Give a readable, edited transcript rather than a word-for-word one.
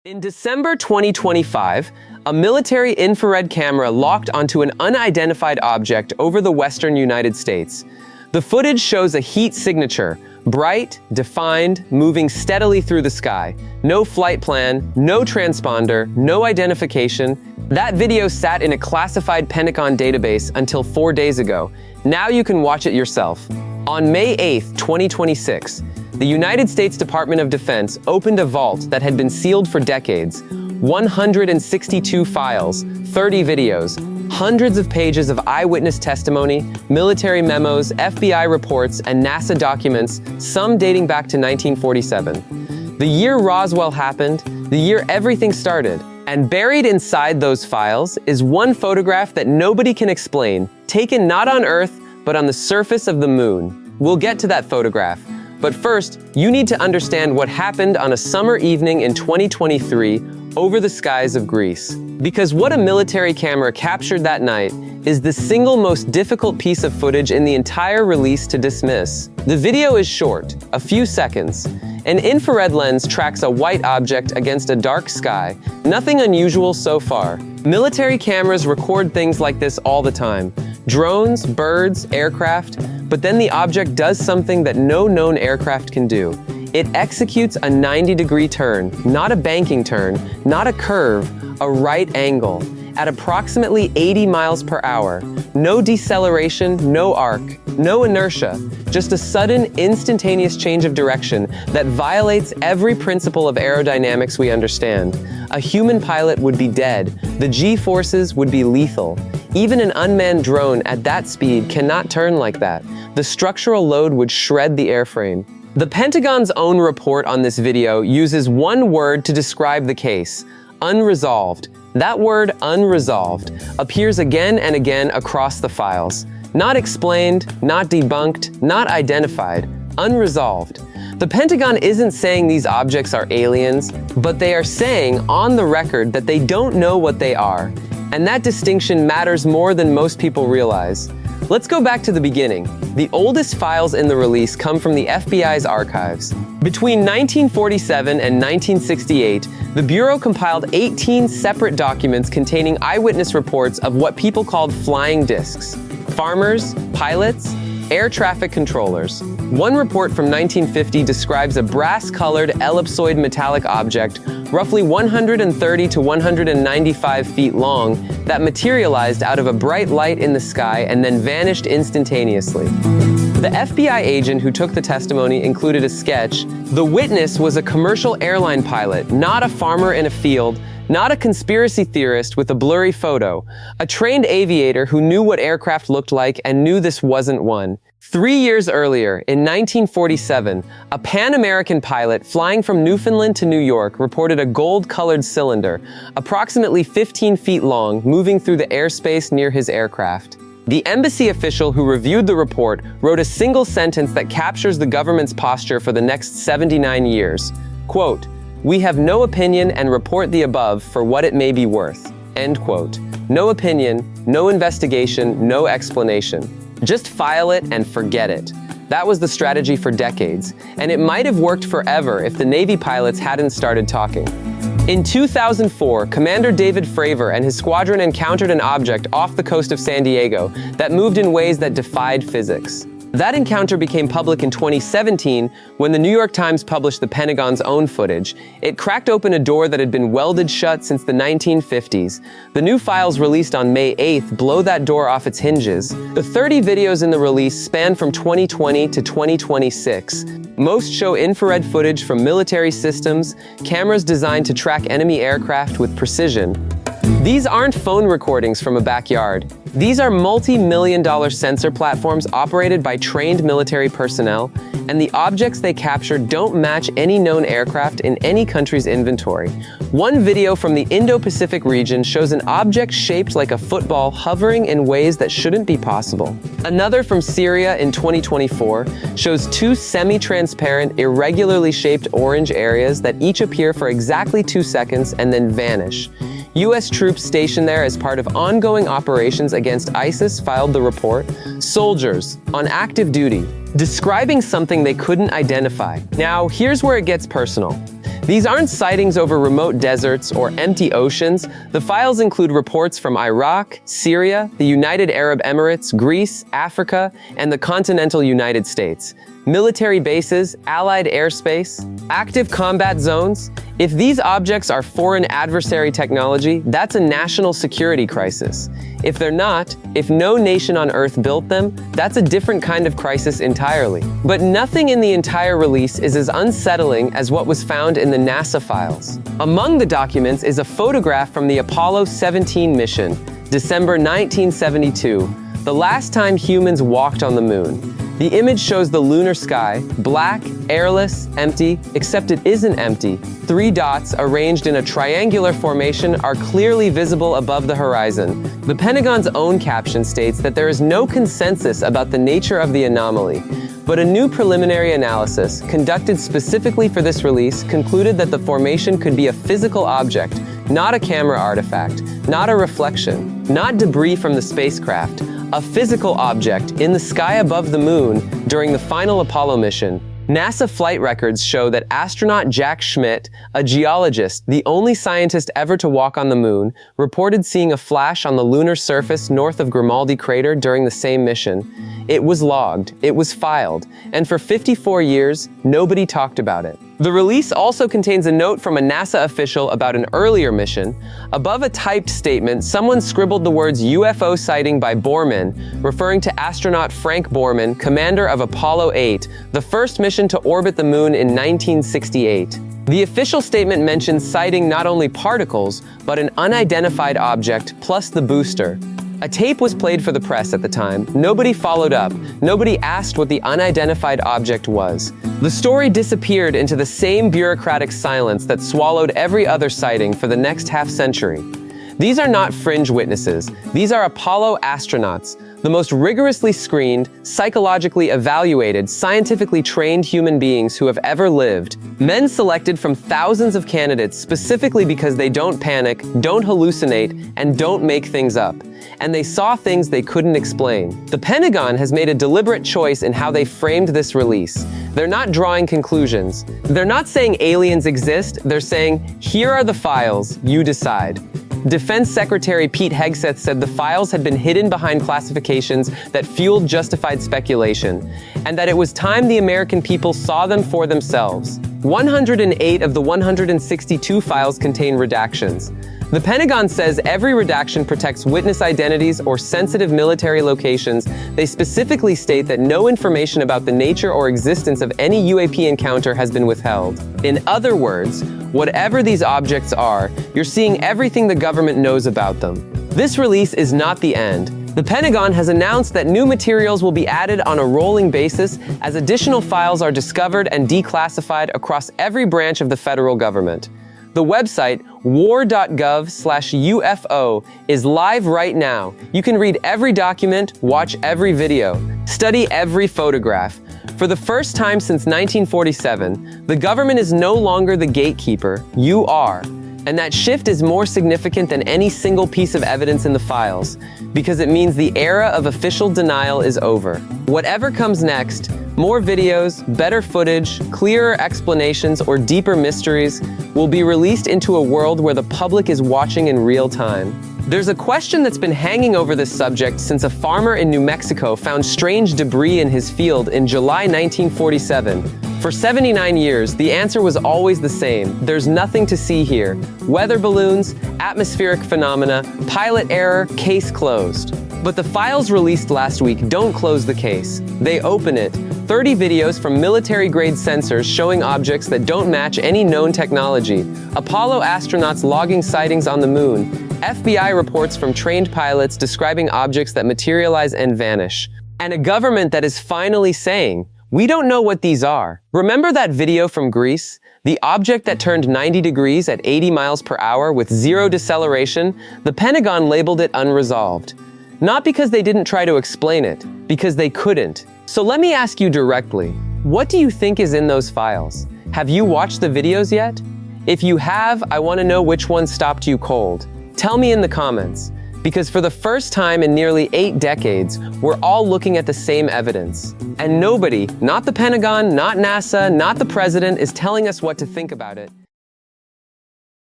In December 2025, a military infrared camera locked onto an unidentified object over the western United States. The footage shows a heat signature, bright, defined, moving steadily through the sky. No flight plan, no transponder, no identification. That video sat in a classified Pentagon database until 4 days ago. Now you can watch it yourself. On May 8, 2026, the United States Department of Defense opened a vault that had been sealed for decades. 162 files, 30 videos, hundreds of pages of eyewitness testimony, military memos, FBI reports, and NASA documents, some dating back to 1947. The year Roswell happened, the year everything started. And buried inside those files is one photograph that nobody can explain, taken not on Earth, but on the surface of the moon. We'll get to that photograph. But first, you need to understand what happened on a summer evening in 2023 over the skies of Greece. Because what a military camera captured that night is the single most difficult piece of footage in the entire release to dismiss. The video is short, a few seconds. An infrared lens tracks a white object against a dark sky. Nothing unusual so far. Military cameras record things like this all the time. Drones, birds, aircraft. But then the object does something that no known aircraft can do. It executes a 90-degree turn, not a banking turn, not a curve, a right angle, at approximately 80 miles per hour. No deceleration, no arc, no inertia, just a sudden, instantaneous change of direction that violates every principle of aerodynamics we understand. A human pilot would be dead. The G-forces would be lethal. Even an unmanned drone at that speed cannot turn like that. The structural load would shred the airframe. The Pentagon's own report on this video uses one word to describe the case: unresolved. That word, unresolved, appears again and again across the files. Not explained, not debunked, not identified, unresolved. The Pentagon isn't saying these objects are aliens, but they are saying on the record that they don't know what they are. And that distinction matters more than most people realize. Let's go back to the beginning. The oldest files in the release come from the FBI's archives. Between 1947 and 1968, the Bureau compiled 18 separate documents containing eyewitness reports of what people called flying discs. Farmers, pilots, air traffic controllers. One report from 1950 describes a brass-colored ellipsoid metallic object, roughly 130 to 195 feet long, that materialized out of a bright light in the sky and then vanished instantaneously. The FBI agent who took the testimony included a sketch. The witness was a commercial airline pilot, not a farmer in a field, not a conspiracy theorist with a blurry photo, a trained aviator who knew what aircraft looked like and knew this wasn't one. 3 years earlier, in 1947, a Pan-American pilot flying from Newfoundland to New York reported a gold-colored cylinder, approximately 15 feet long, moving through the airspace near his aircraft. The embassy official who reviewed the report wrote a single sentence that captures the government's posture for the next 79 years. Quote, "We have no opinion and report the above for what it may be worth." End quote. No opinion, no investigation, no explanation. Just file it and forget it. That was the strategy for decades, and it might have worked forever if the Navy pilots hadn't started talking. In 2004, Commander David Fravor and his squadron encountered an object off the coast of San Diego that moved in ways that defied physics. That encounter became public in 2017 when the New York Times published the Pentagon's own footage. It cracked open a door that had been welded shut since the 1950s. The new files released on May 8th blow that door off its hinges. The 30 videos in the release span from 2020 to 2026. Most show infrared footage from military systems, cameras designed to track enemy aircraft with precision. These aren't phone recordings from a backyard. These are multi-million-dollar sensor platforms operated by trained military personnel, and the objects they capture don't match any known aircraft in any country's inventory. One video from the Indo-Pacific region shows an object shaped like a football hovering in ways that shouldn't be possible. Another from Syria in 2024 shows two semi-transparent, irregularly shaped orange areas that each appear for exactly 2 seconds and then vanish. U.S. troops stationed there as part of ongoing operations against ISIS filed the report. Soldiers on active duty, describing something they couldn't identify. Now, here's where it gets personal. These aren't sightings over remote deserts or empty oceans. The files include reports from Iraq, Syria, the United Arab Emirates, Greece, Africa, and the continental United States. Military bases, allied airspace, active combat zones. If these objects are foreign adversary technology, that's a national security crisis. If they're not, if no nation on Earth built them, that's a different kind of crisis entirely. But nothing in the entire release is as unsettling as what was found in the NASA files. Among the documents is a photograph from the Apollo 17 mission, December 1972, the last time humans walked on the moon. The image shows the lunar sky, black, airless, empty, except it isn't empty. 3 dots arranged in a triangular formation are clearly visible above the horizon. The Pentagon's own caption states that there is no consensus about the nature of the anomaly, but a new preliminary analysis, conducted specifically for this release, concluded that the formation could be a physical object, not a camera artifact, not a reflection, not debris from the spacecraft, a physical object in the sky above the moon during the final Apollo mission. NASA flight records show that astronaut Jack Schmitt, a geologist, the only scientist ever to walk on the moon, reported seeing a flash on the lunar surface north of Grimaldi crater during the same mission. It was logged, it was filed, and for 54 years, nobody talked about it. The release also contains a note from a NASA official about an earlier mission. Above a typed statement, someone scribbled the words UFO sighting by Borman, referring to astronaut Frank Borman, commander of Apollo 8, the first mission to orbit the moon in 1968. The official statement mentions sighting not only particles, but an unidentified object plus the booster. A tape was played for the press at the time. Nobody followed up. Nobody asked what the unidentified object was. The story disappeared into the same bureaucratic silence that swallowed every other sighting for the next half-century. These are not fringe witnesses. These are Apollo astronauts, the most rigorously screened, psychologically evaluated, scientifically trained human beings who have ever lived. Men selected from thousands of candidates specifically because they don't panic, don't hallucinate, and don't make things up. And they saw things they couldn't explain. The Pentagon has made a deliberate choice in how they framed this release. They're not drawing conclusions. They're not saying aliens exist. They're saying, here are the files, you decide. Defense Secretary Pete Hegseth said the files had been hidden behind classifications that fueled justified speculation, and that it was time the American people saw them for themselves. 108 of the 162 files contain redactions. The Pentagon says every redaction protects witness identities or sensitive military locations. They specifically state that no information about the nature or existence of any UAP encounter has been withheld. In other words, whatever these objects are, you're seeing everything the government knows about them. This release is not the end. The Pentagon has announced that new materials will be added on a rolling basis as additional files are discovered and declassified across every branch of the federal government. The website, war.gov/UFO, is live right now. You can read every document, watch every video, study every photograph. For the first time since 1947, the government is no longer the gatekeeper, you are. And that shift is more significant than any single piece of evidence in the files, because it means the era of official denial is over. Whatever comes next, more videos, better footage, clearer explanations, or deeper mysteries will be released into a world where the public is watching in real time. There's a question that's been hanging over this subject since a farmer in New Mexico found strange debris in his field in July 1947. For 79 years, the answer was always the same. There's nothing to see here. Weather balloons, atmospheric phenomena, pilot error, case closed. But the files released last week don't close the case. They open it. 30 videos from military-grade sensors showing objects that don't match any known technology. Apollo astronauts logging sightings on the moon. FBI reports from trained pilots describing objects that materialize and vanish. And a government that is finally saying, we don't know what these are. Remember that video from Greece? The object that turned 90 degrees at 80 miles per hour with zero deceleration? The Pentagon labeled it unresolved. Not because they didn't try to explain it, because they couldn't. So let me ask you directly, what do you think is in those files? Have you watched the videos yet? If you have, I want to know which one stopped you cold. Tell me in the comments, because for the first time in nearly 8 decades, we're all looking at the same evidence. And nobody, not the Pentagon, not NASA, not the president, is telling us what to think about it.